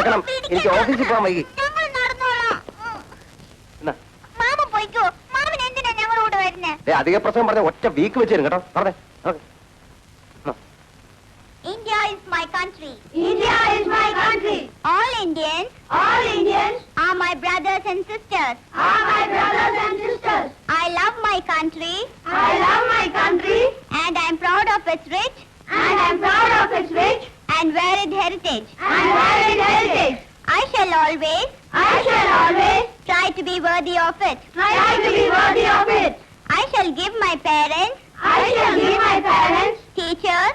നടക്കണം. എനിക്ക് ഓഫീസിൽ പോകാൻ വൈകി. അധിക പ്രസംഗം പറഞ്ഞ ഒറ്റ വീക്ക് വെച്ച് തരും കേട്ടോ. പറഞ്ഞേ. India is my country. India is my country. All Indians are my brothers and sisters. I love my country. And I'm proud of its rich and varied heritage. I shall always try to be worthy of it. I shall give my parents, teachers,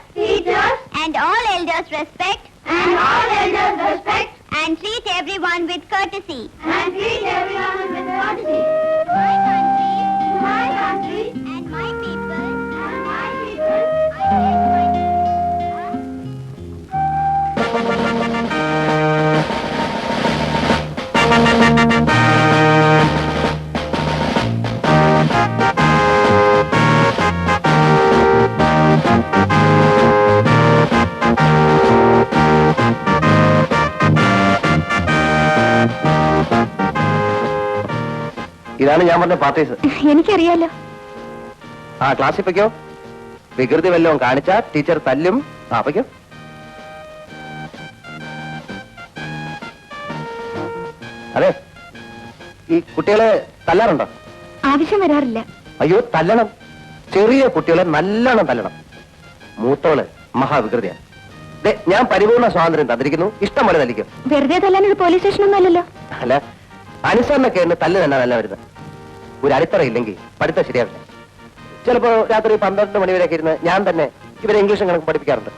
and all elders respect, and treat everyone with courtesy. My country, and my people, ഇതാണ് ഞാൻ പറഞ്ഞ parties. എനിക്കറിയാലോ. ആ ക്ലാസ്സിൽ പൊയ്ക്കോ. വികൃതി വല്ലതും കാണിച്ചാ teacher തല്ലും. ആ പൊയ്ക്കോ. അതെ, ഈ കുട്ടികളെ തല്ലാറുണ്ടോ? ആവശ്യം വരാറില്ല. അയ്യോ, തല്ലണം. ചെറിയ കുട്ടികളെ നല്ലോണം തല്ലണം. മൂത്തോള് മഹാവികൃതിയാണ്. ഞാൻ പരിപൂർണ സ്വാതന്ത്ര്യം തന്നിരിക്കുന്നു. ഇഷ്ടം പോലെ തല്ലിക്കും. വെറുതെ തല്ലാൻ ഒരു പോലീസ് സ്റ്റേഷനൊന്നും അല്ലല്ലോ. അല്ല, അനുസരണൊക്കെ തല്ല് തന്നെ നല്ല വരുന്നത്. ഒരു അടിത്തറ ഇല്ലെങ്കിൽ പഠിത്തം ശരിയാവില്ല. ചിലപ്പോ രാത്രി 12 മണി വരെയൊക്കെ ഇരുന്ന് ഞാൻ തന്നെ ഇവരെ ഇംഗ്ലീഷും കണക്ക് പഠിപ്പിക്കാറുണ്ട്.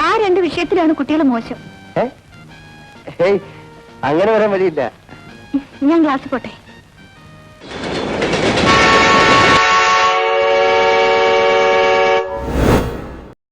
ആ 2 വിഷയത്തിലാണ് കുട്ടികൾ മോശം. അങ്ങനെ വരാൻ വഴിയില്ല. ഞാൻ ക്ലാസ്സിൽ പോട്ടെ.